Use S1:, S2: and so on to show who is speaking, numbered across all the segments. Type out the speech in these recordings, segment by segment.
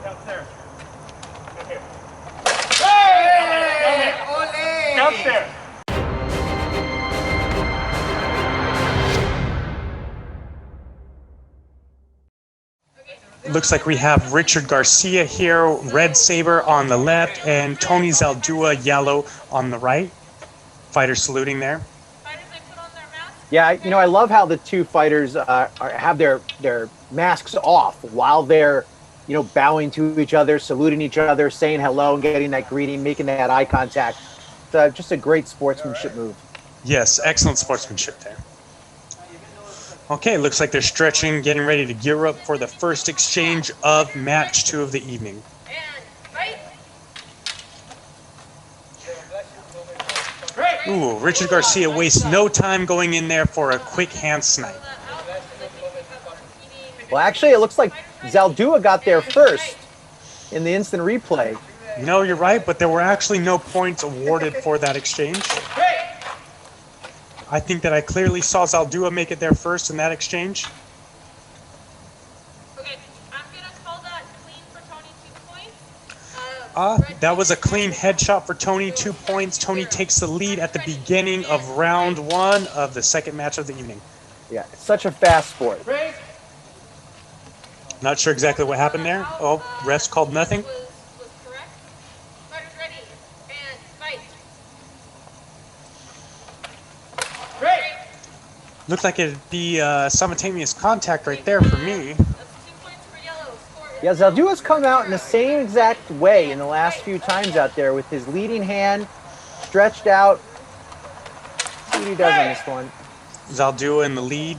S1: Downstairs. Here. Hey! Downstairs.
S2: Looks like we have Richard Garcia here, red saber on the left, and Tony Zaldua, yellow on the right. Fighters saluting there.
S3: Yeah, you know, I love how the two fighters have their masks off while they're, you know, bowing to each other, saluting each other, saying hello and getting that greeting, making that eye contact. It's just a great sportsmanship move.
S2: Yes, excellent sportsmanship there. Okay, looks like they're stretching, getting ready to gear up for the first exchange of match 2 of the evening. Ooh, Richard Garcia wastes no time going in there for a quick hand snipe.
S3: Well, actually, it looks like Zaldua got there first in the instant replay.
S2: No, you're right, but there were actually no points awarded for that exchange. I think that I clearly saw Zaldua make it there first in that exchange.
S4: Okay, I'm going to call that clean for Tony, 2 points.
S2: That was a clean headshot for Tony, 2 points. Tony takes the lead at the beginning of round 1 of the second match of the evening.
S3: Yeah, it's such a fast sport.
S2: Not sure exactly what happened there. Oh, refs called nothing.
S4: Was correct. Fighters ready, and fight.
S2: Looked like it'd be simultaneous contact right there for me.
S4: That's 2 points for yellow.
S3: Yeah, Zaldua's come out in the same exact way in the last few times out there with his leading hand stretched out. See what he does in this one.
S2: Zaldua in the lead,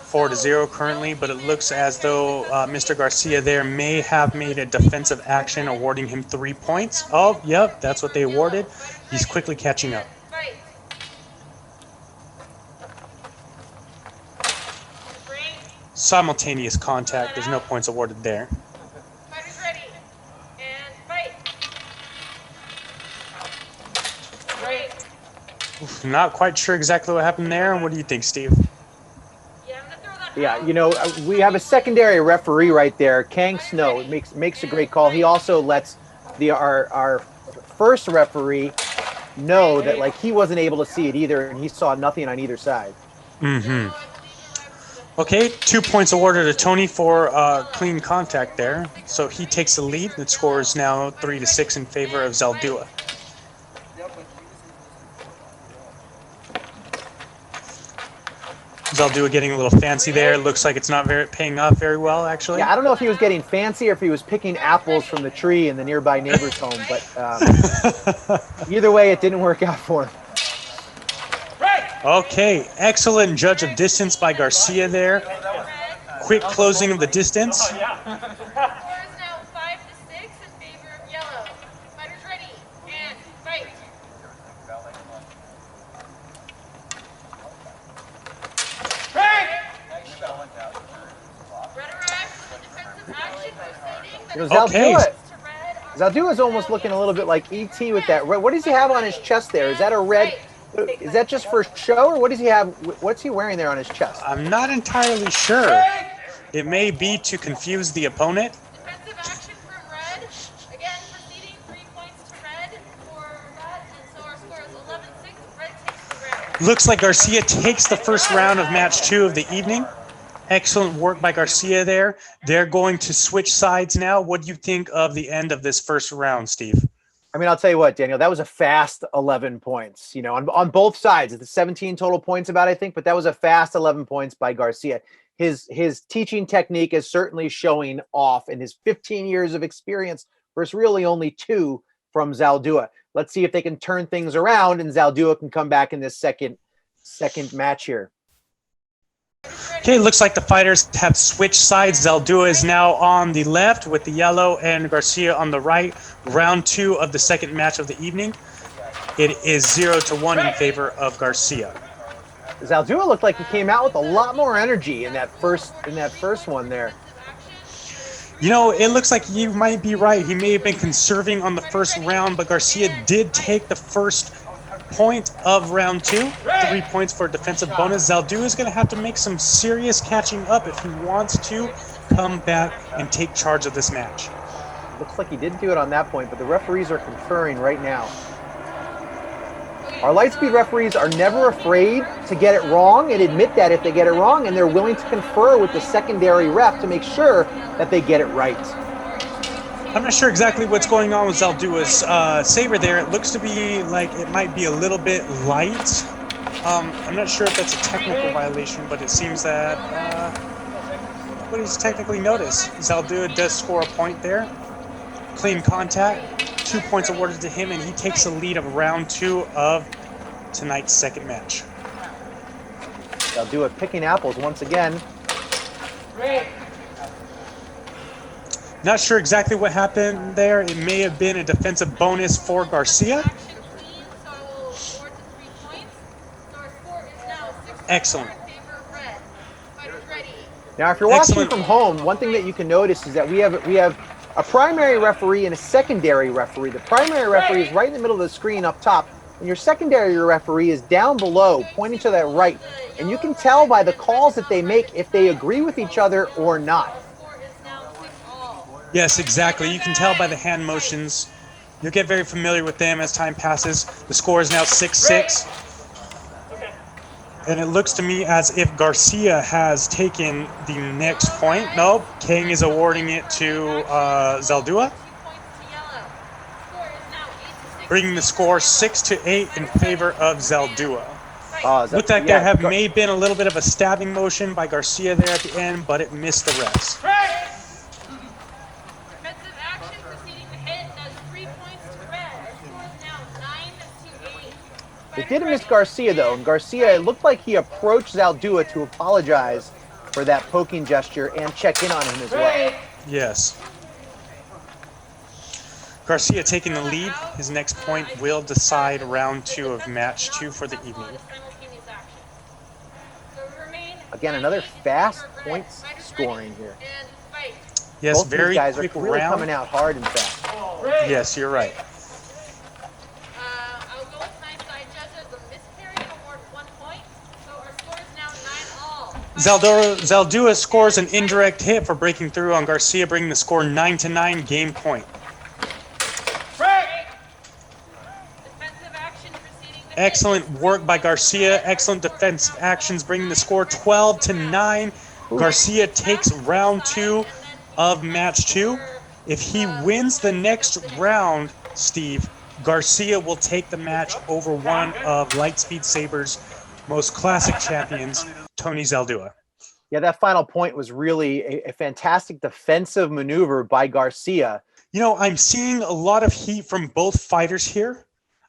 S2: 4-0 currently, but it looks as though Mr. Garcia there may have made a defensive action, awarding him 3 points. Oh, yep, that's what they awarded. He's quickly catching up. Simultaneous contact, there's no points awarded there.
S4: Fighters ready, and fight.
S2: Oof, not quite sure exactly what happened there. What do you think, Steve?
S3: Yeah, you know, we have a secondary referee right there, Kang Snow. It makes a great call. He also lets our first referee know that, like, he wasn't able to see it either, and he saw nothing on either side.
S2: Mm-hmm. Okay, 2 points awarded to Tony for clean contact there. So he takes the lead. The score is now 3-6 in favor of Zaldua. Zaldua getting a little fancy there. Looks like it's not paying off very well, actually.
S3: Yeah, I don't know if he was getting fancy or if he was picking apples from the tree in the nearby neighbor's home, but either way, it didn't work out for him.
S2: Okay, excellent judge of distance by Garcia there. Quick closing of the distance.
S4: The score is now 5-6 in favor of yellow. Fighters ready, and fight.
S3: You know, Zaldua is almost looking a little bit like E.T. with that red. What does he have on his chest there? Is that a red? Is that just for show, or what does he have? What's he wearing there on his chest?
S2: I'm not entirely sure. It may be to confuse the opponent.
S4: Defensive action from red. Again, proceeding 3 points to red for that, and so our score is 11-6. Red takes the round.
S2: Looks like Garcia takes the first round of match 2 of the evening. Excellent work by Garcia there. They're going to switch sides now. What do you think of the end of this first round, Steve?
S3: I mean, I'll tell you what, Daniel, that was a fast 11 points, you know, on both sides. It's 17 total points about, I think, but that was a fast 11 points by Garcia. His teaching technique is certainly showing off in his 15 years of experience versus really only 2 from Zaldua. Let's see if they can turn things around and Zaldua can come back in this second match here.
S2: Okay, looks like the fighters have switched sides. Zaldua is now on the left with the yellow and Garcia on the right. Round 2 of the second match of the evening. It is 0-1 in favor of Garcia.
S3: Zaldua looked like he came out with a lot more energy in that first one there.
S2: You know, it looks like you might be right. He may have been conserving on the first round, but Garcia did take the first point of round 2. 3 points for a defensive bonus. Zaldua is going to have to make some serious catching up if he wants to come back and take charge of this match.
S3: Looks like he didn't do it on that point, but the referees are conferring right now. Our Lightspeed referees are never afraid to get it wrong and admit that if they get it wrong, and they're willing to confer with the secondary ref to make sure that they get it right.
S2: I'm not sure exactly what's going on with Zaldua's saber there. It looks to be like it might be a little bit light. I'm not sure if that's a technical violation, but it seems that nobody's technically noticed. Zaldua does score a point there. Clean contact. 2 points awarded to him, and he takes the lead of round 2 of tonight's second match.
S3: Zaldua picking apples once again.
S2: Not sure exactly what happened there. It may have been a defensive bonus for Garcia. Excellent.
S3: Now, if you're watching from home, one thing that you can notice is that we have a primary referee and a secondary referee. The primary referee is right in the middle of the screen up top, and your secondary referee is down below, pointing to that right. And you can tell by the calls that they make if they agree with each other or not.
S2: Yes, exactly. You can tell by the hand motions. You'll get very familiar with them as time passes. The score is now 6-6. And it looks to me as if Garcia has taken the next point. Nope, King is awarding it to Zaldua, bringing the score 6-8 in favor of Zaldua. Looked like there may have been a little bit of a stabbing motion by Garcia there at the end, but it missed the refs.
S4: Defensive action preceding the hit does 3 points to red. Our score is now 9-8.
S3: It did miss Garcia, though, and Garcia, it looked like he approached Zaldua to apologize for that poking gesture and check in on him as well.
S2: Yes. Garcia taking the lead. His next point will decide round 2 of match 2 for the evening.
S3: Again, another fast points scoring here.
S2: Yes,
S3: both
S2: very
S3: these guys
S2: quick
S3: are really
S2: round.
S3: coming out hard and fast.
S2: Yes, you're right.
S4: I'll go with my side judges. A miscarry award 1 point. So our score is now 9-all.
S2: Zaldua scores an indirect hit for breaking through on Garcia, bringing the score 9-9, game point.
S4: Defensive action preceding the
S2: Excellent work by Garcia. Excellent defensive actions, bringing the score 12-9. Garcia takes round 2 of match 2. If he wins the next round, Steve, Garcia will take the match over one of Lightspeed Saber's most classic champions, Tony Zaldua.
S3: Yeah, that final point was really a fantastic defensive maneuver by Garcia.
S2: You know, I'm seeing a lot of heat from both fighters here.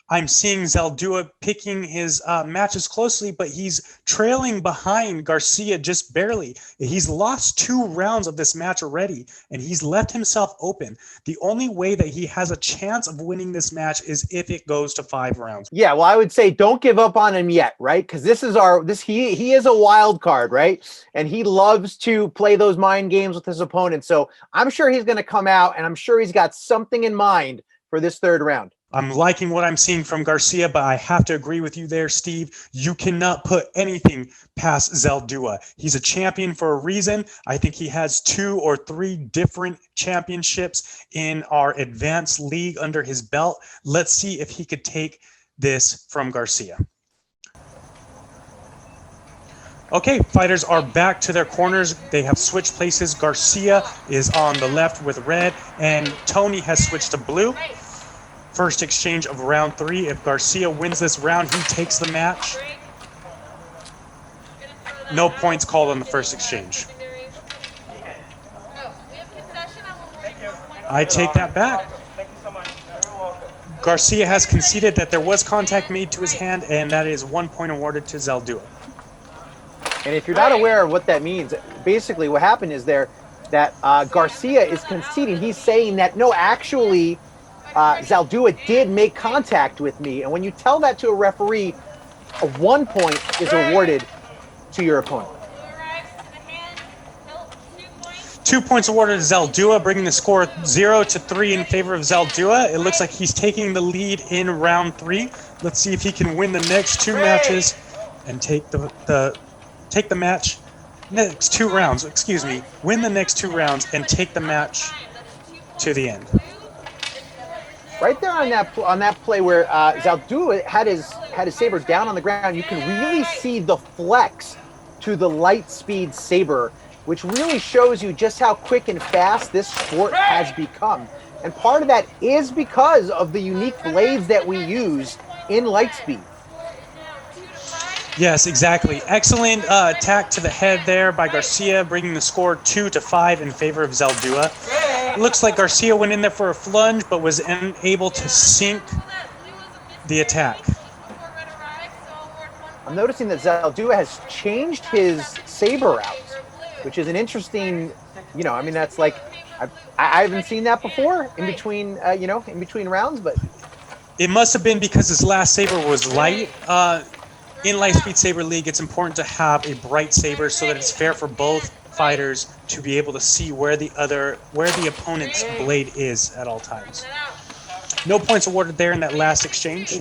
S2: I'm seeing Zaldua picking his matches closely, but he's trailing behind Garcia just barely. He's lost 2 rounds of this match already, and he's left himself open. The only way that he has a chance of winning this match is if it goes to 5 rounds.
S3: Yeah, well, I would say don't give up on him yet, right? Because he is a wild card, right? And he loves to play those mind games with his opponent. So I'm sure he's going to come out, and I'm sure he's got something in mind for this 3rd round.
S2: I'm liking what I'm seeing from Garcia, but I have to agree with you there, Steve. You cannot put anything past Zaldua. He's a champion for a reason. I think he has 2 or 3 different championships in our advanced league under his belt. Let's see if he could take this from Garcia. Okay, fighters are back to their corners. They have switched places. Garcia is on the left with red, and Tony has switched to blue. First exchange of round 3. If Garcia wins this round, he takes the match. No points called on the first exchange. I take that back. Garcia has conceded that there was contact made to his hand, and that is 1 point awarded to Zaldua.
S3: And if you're not aware of what that means, basically what happened is that Garcia is conceding. He's saying that, no, actually, Zaldua did make contact with me. And when you tell that to a referee, 1 point is awarded to your opponent.
S2: 2 points awarded to Zaldua, bringing the score 0-3 in favor of Zaldua. It looks like he's taking the lead in round 3. Let's see if he can win the next 2 matches and take the match next 2 rounds, excuse me, win the next 2 rounds and take the match to the end.
S3: Right there on that play where Zaldua had his saber down on the ground, you can really see the flex to the Lightspeed Saber, which really shows you just how quick and fast this sport has become. And part of that is because of the unique blades that we use in Lightspeed.
S2: Yes, exactly. Excellent attack to the head there by Garcia, bringing the score 2-5 in favor of Zaldua. Looks like Garcia went in there for a flunge, but was unable to sink the attack.
S3: I'm noticing that Zaldua has changed his saber out, which is an interesting, I mean, that's like, I haven't seen that before in between, in between rounds, but.
S2: It must have been because his last saber was light. In Lightspeed Saber League, it's important to have a bright saber so that it's fair for both fighters to be able to see where the opponent's blade is at all times. No points awarded there in that last exchange.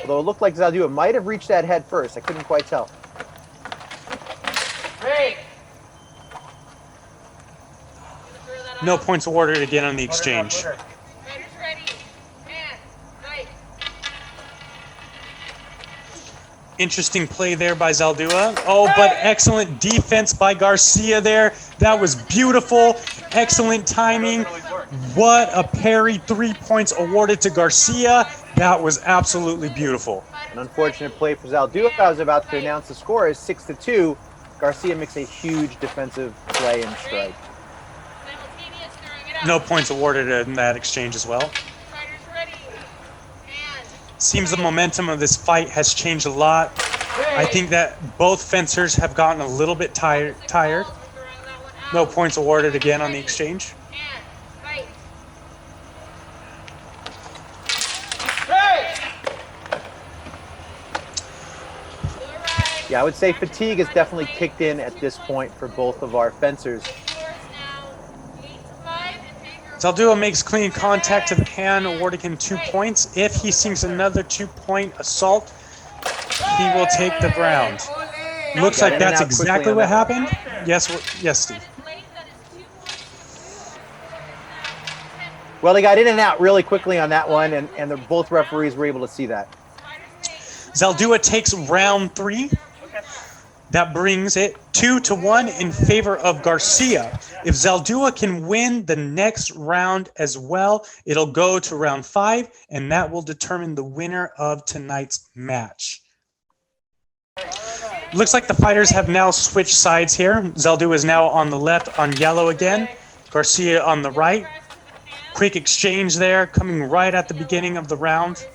S3: Although it looked like Zaldua might have reached that head first. I couldn't quite tell.
S2: No points awarded again on the exchange. Interesting play there by Zaldua. Oh, but excellent defense by Garcia there. That was beautiful. Excellent timing. What a parry. 3 points awarded to Garcia. That was absolutely beautiful.
S3: An unfortunate play for Zaldua. I was about to announce the score is 6-2. Garcia makes a huge defensive play and strike.
S2: No points awarded in that exchange as well. Seems the momentum of this fight has changed a lot. I think that both fencers have gotten a little bit tired. No points awarded again on the exchange.
S3: Yeah, I would say fatigue has definitely kicked in at this point for both of our fencers.
S2: Zaldua makes clean contact to the hand, awarding him 2 points. If he sinks another 2-point assault, he will take the round. Looks like that's exactly what happened. Yes, Steve.
S3: Well, they got in and out really quickly on that one, and both referees were able to see that.
S2: Zaldua takes round 3. That brings it 2-1 in favor of Garcia. If Zaldua can win the next round as well, it'll go to round 5, and that will determine the winner of tonight's match. Looks like the fighters have now switched sides here. Zaldua is now on the left on yellow again. Garcia on the right. Quick exchange there, coming right at the beginning of the round.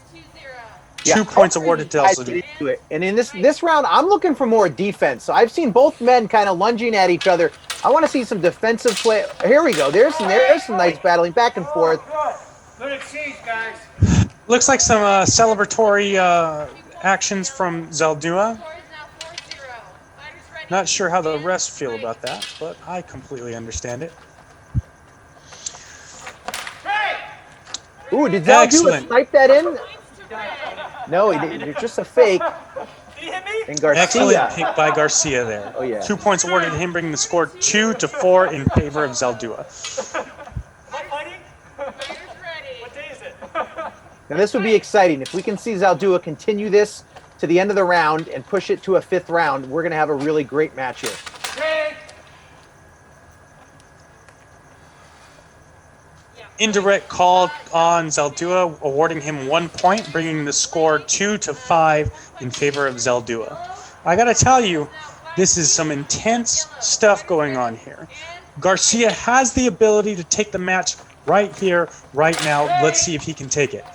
S2: 2 points awarded to Zaldua.
S3: And in this round, I'm looking for more defense. So I've seen both men kind of lunging at each other. I want to see some defensive play. Here we go. There's some nice battling back and forth.
S1: Good exchange, guys.
S2: Looks like some celebratory actions from Zaldua. Not sure how the rest feel about that, but I completely understand it.
S3: Ooh, did Zaldua snipe that in? No, it's just a fake. And Garcia.
S2: Excellent pick by Garcia there.
S3: Oh, yeah.
S2: 2 points awarded to him, bringing the score 2-4 in favor of Zaldua.
S1: What day is it?
S3: Now this would be exciting. If we can see Zaldua continue this to the end of the round and push it to a 5th round, we're going to have a really great match here.
S2: Indirect call on Zaldua, awarding him 1 point, bringing the score 2-5 in favor of Zaldua. I gotta tell you, this is some intense stuff going on here. Garcia has the ability to take the match right here, right now. Let's see if he can take it.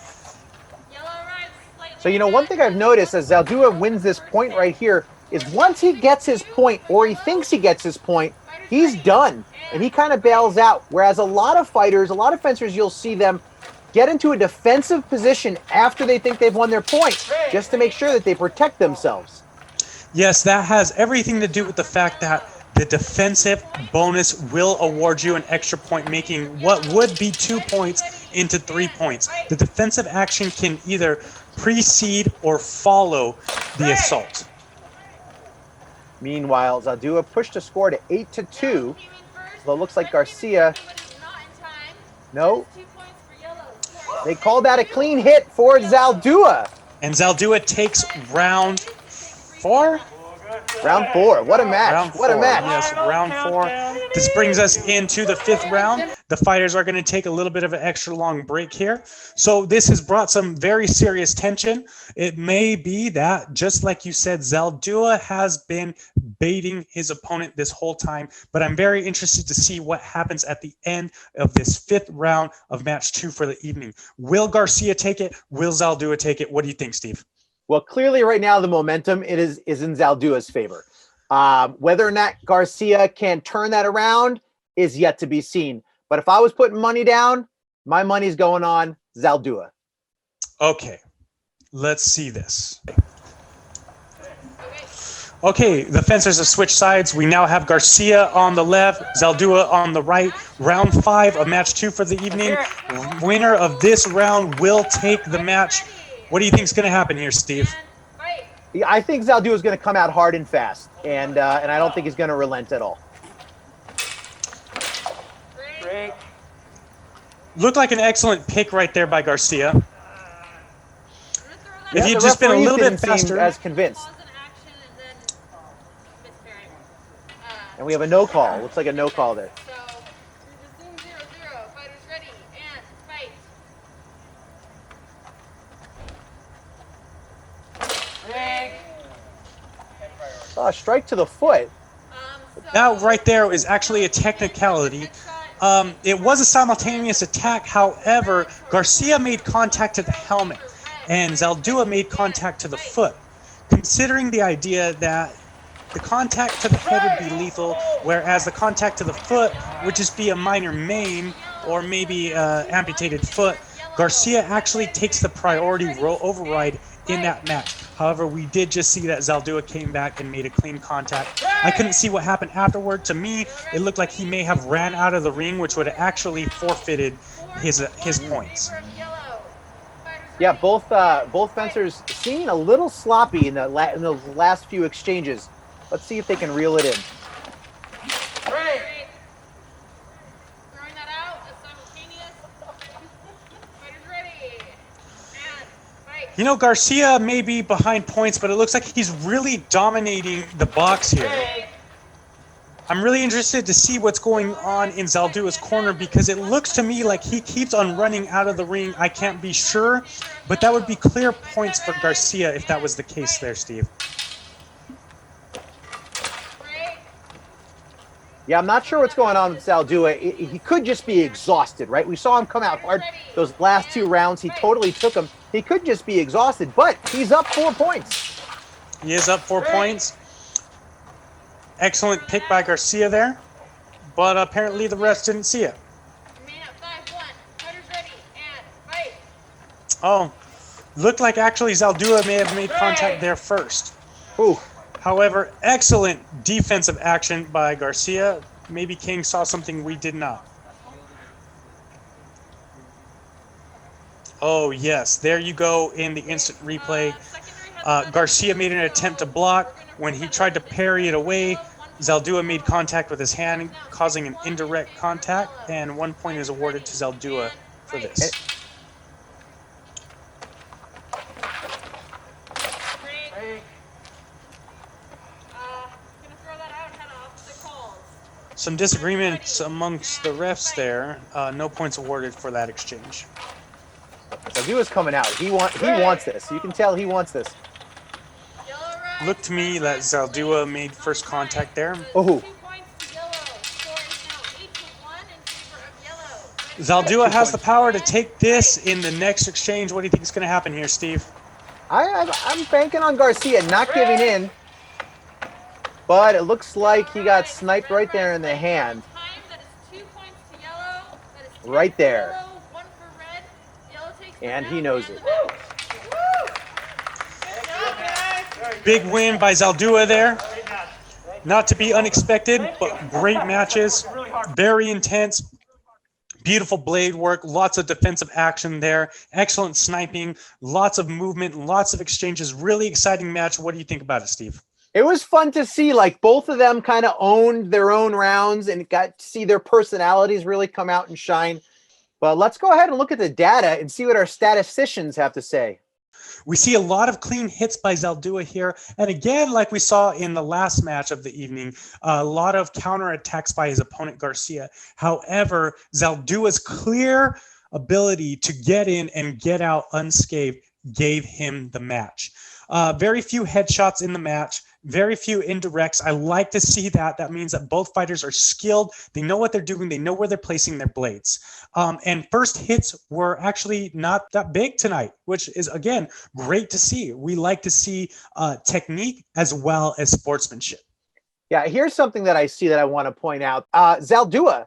S3: So, one thing I've noticed as Zaldua wins this point right here is once he gets his point, or he thinks he gets his point, he's done. And he kind of bails out. Whereas a lot of fighters, a lot of fencers, you'll see them get into a defensive position after they think they've won their point, just to make sure that they protect themselves.
S2: Yes, that has everything to do with the fact that the defensive bonus will award you an extra point, making what would be 2 points into 3 points. The defensive action can either precede or follow the assault.
S3: Meanwhile, Zaldua pushed the score to 8-2. Although it looks like Garcia. No. They called that a clean hit for Zaldua.
S2: And Zaldua takes round 4?
S3: Round 4. What a match.
S2: Round
S3: What a
S2: 4,
S3: match.
S2: yes, round 4. This brings us into the 5th round. The fighters are going to take a little bit of an extra long break here. So this has brought some very serious tension. It may be that, just like you said, Zaldua has been baiting his opponent this whole time. But I'm very interested to see what happens at the end of this 5th round of match 2 for the evening. Will Garcia take it? Will Zaldua take it? What do you think, Steve?
S3: Well, clearly right now the momentum is in Zaldua's favor. Whether or not Garcia can turn that around is yet to be seen. But if I was putting money down, my money's going on Zaldua.
S2: Okay, let's see this. Okay, the fencers have switched sides. We now have Garcia on the left, Zaldua on the right. Round 5 of match 2 for the evening. Winner of this round will take the match. What do you think is going to happen here, Steve?
S3: Yeah, I think Zaldua is going to come out hard and fast, and I don't think he's going to relent at all.
S1: Break.
S2: Looked like an excellent pick right there by Garcia. If
S3: Yeah,
S2: he'd
S3: the
S2: just been a
S3: referees
S2: little bit
S3: didn't seem
S2: faster.
S3: as convinced. And we have a no call. Looks like a no call there.
S4: So, we resume 0-0. Fighters ready and fight.
S1: Break.
S3: Oh, a strike to the foot.
S2: That right there is actually a technicality. It was a simultaneous attack. However, Garcia made contact to the helmet, and Zaldua made contact to the foot. Considering the idea that the contact to the head would be lethal, whereas the contact to the foot would just be a minor maim or maybe amputated foot, Garcia actually takes the priority override in that match. However, we did just see that Zaldua came back and made a clean contact. I couldn't see what happened afterward. To me, it looked like he may have ran out of the ring, which would have actually forfeited his points.
S3: Yeah, both fencers seeming a little sloppy in the last few exchanges. Let's see if they can reel it in.
S1: Break.
S4: Throwing that out as simultaneous. Fighters ready and fight.
S2: You know, Garcia may be behind points, but it looks like he's really dominating the box here. I'm really interested to see what's going on in Zaldua's corner because it looks to me like he keeps on running out of the ring. I can't be sure, but that would be clear points for Garcia if that was the case there, Steve.
S3: Yeah, I'm not sure what's going on with Zaldua. He could just be exhausted, right? We saw him come out hard those last 2 rounds. He totally took them. He could just be exhausted, but he's up 4 points.
S2: He is up 4 points. Excellent pick by Garcia there, but apparently the refs didn't see it.
S4: Remain at 5-1. Fighters ready and fight.
S2: Oh, looked like actually Zaldua may have made contact there first.
S3: Ooh.
S2: However, excellent defensive action by Garcia. Maybe King saw something we did not. Oh, yes. There you go in the instant replay. Garcia made an attempt to block. When he tried to parry it away, Zaldua made contact with his hand, causing an indirect contact, and 1 point is awarded to Zaldua for this. Some disagreements amongst the refs there. No points awarded for that exchange.
S3: Zaldua's coming out. He wants this. You can tell he wants this.
S2: Looked to me that Zaldua made first contact there.
S3: Oh.
S2: Zaldua has the power to take this in the next exchange. What do you think is going to happen here, Steve?
S3: I'm banking on Garcia not giving in. But it looks like he got sniped right there in the hand. Right there. And he knows it.
S2: Big win by Zaldua there. Not to be unexpected, but great matches. Very intense. Beautiful blade work. Lots of defensive action there. Excellent sniping. Lots of movement. Lots of exchanges. Really exciting match. What do you think about it, Steve?
S3: It was fun to see, like, both of them kind of owned their own rounds and got to see their personalities really come out and shine. But let's go ahead and look at the data and see what our statisticians have to say.
S2: We see a lot of clean hits by Zaldua here. And again, like we saw in the last match of the evening, a lot of counterattacks by his opponent, Garcia. However, Zaldua's clear ability to get in and get out unscathed gave him the match. Very few headshots in the match, very few indirects. I like to see that. That means that both fighters are skilled. They know what they're doing. They know where they're placing their blades. And first hits were actually not that big tonight, which is, again, great to see. We like to see technique as well as sportsmanship.
S3: Yeah, here's something that I see that I want to point out. Zaldua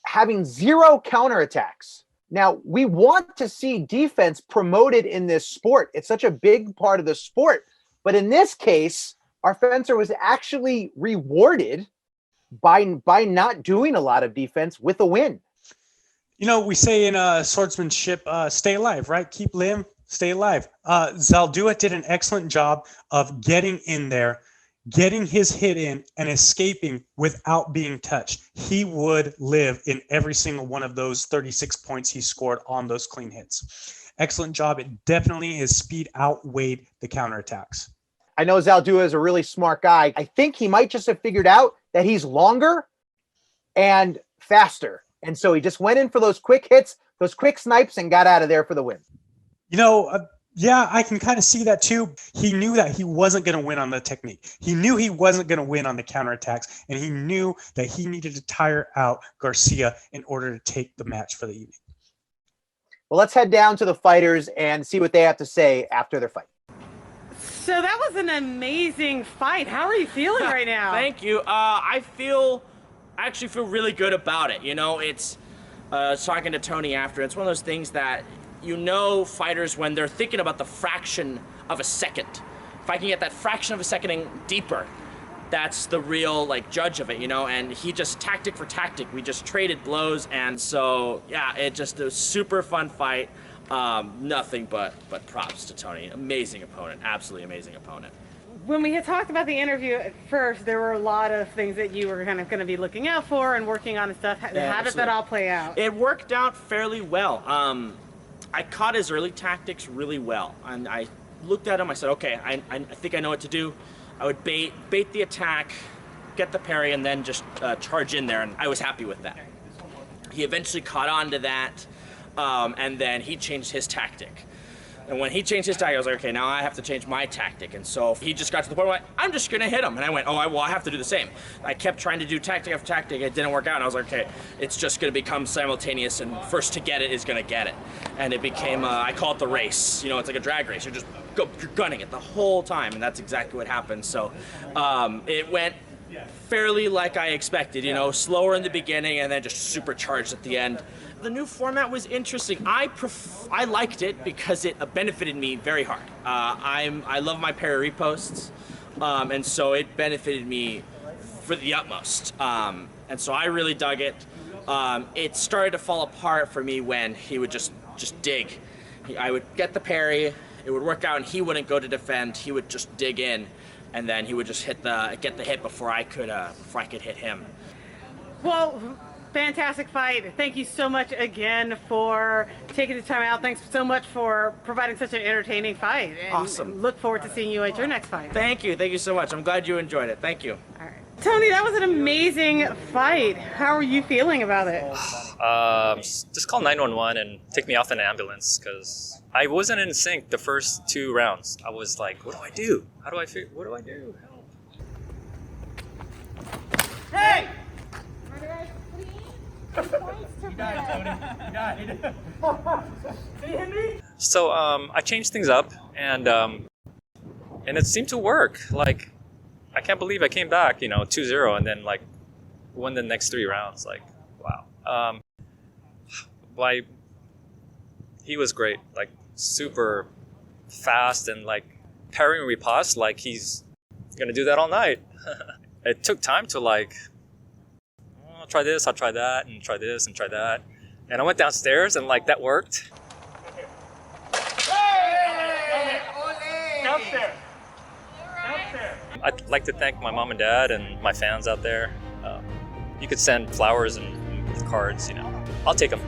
S3: having 0 counterattacks. Now, we want to see defense promoted in this sport. It's such a big part of the sport. But in this case, our fencer was actually rewarded by not doing a lot of defense with a win.
S2: You know, we say in swordsmanship, stay alive, right? Keep limb, stay alive. Zaldua did an excellent job of getting in there, getting his hit in, and escaping without being touched. He would live in every single one of those 36 points he scored on those clean hits. Excellent job. It definitely, his speed outweighed the counterattacks.
S3: I know Zaldua is a really smart guy. I think he might just have figured out that he's longer and faster. And so he just went in for those quick hits, those quick snipes, and got out of there for the win.
S2: You know, yeah, I can kind of see that too. He knew that he wasn't going to win on the technique. He knew he wasn't going to win on the counterattacks, and he knew that he needed to tire out Garcia in order to take the match for the evening.
S3: Well, let's head down to the fighters and see what they have to say after their fight.
S5: So that was an amazing fight. How are you feeling right now?
S6: Thank you. I actually feel really good about it. You know, it's talking to Tony after. It's one of those things that, you know, fighters, when they're thinking about the fraction of a second, if I can get that fraction of a second deeper, that's the real, like, judge of it, you know. And he just tactic for tactic. We just traded blows, and so yeah, it was a super fun fight. Nothing but props to Tony. Amazing opponent, absolutely amazing opponent.
S5: When we had talked about the interview at first, there were a lot of things that you were kind of going to be looking out for and working on and stuff. How did that all play out?
S6: It worked out fairly well. I caught his early tactics really well, and I looked at him. I said, okay, I think I know what to do. I would bait the attack, get the parry, and then just charge in there, and I was happy with that. He eventually caught on to that. And then he changed his tactic. And when he changed his tactic, I was like, okay, now I have to change my tactic. And so he just got to the point where I'm just going to hit him. And I went, well, I have to do the same. I kept trying to do tactic after tactic. It didn't work out. And I was like, okay, it's just going to become simultaneous. And first to get it is going to get it. And it became, I call it the race. You know, it's like a drag race. You're gunning it the whole time. And that's exactly what happened. So it went fairly like I expected, you know, slower in the beginning and then just supercharged at the end. The new format was interesting. I liked it because it benefited me very hard. I love my parry reposts, and so it benefited me for the utmost. And so I really dug it. It started to fall apart for me when he would just dig. I would get the parry, it would work out, and he wouldn't go to defend. He would just dig in, and then he would just get the hit before I could hit him.
S5: Well, fantastic fight. Thank you so much again for taking the time out. Thanks so much for providing such an entertaining fight. And
S6: awesome.
S5: Look forward to seeing you at your next fight.
S6: Thank you so much. I'm glad you enjoyed it. Thank you.
S5: All right. Tony, that was an amazing fight. How are you feeling about it?
S7: Just call 911 and take me off in an ambulance because I wasn't in sync the first 2 rounds. I was like, what do I do? How do I figure? What do I do? Help.
S6: Hey!
S7: So I changed things up and it seemed to work. Like, I can't believe I came back, 2-0 and then like won the next 3 rounds. Like, wow. He was great, like super fast and like parrying riposte, like he's gonna do that all night. It took time to like, I'll try this, I'll try that, and try this and try that. And I went downstairs and like that worked.
S1: Hey! Downstairs.
S7: I'd like to thank my mom and dad and my fans out there. You could send flowers and cards, you know. I'll take them.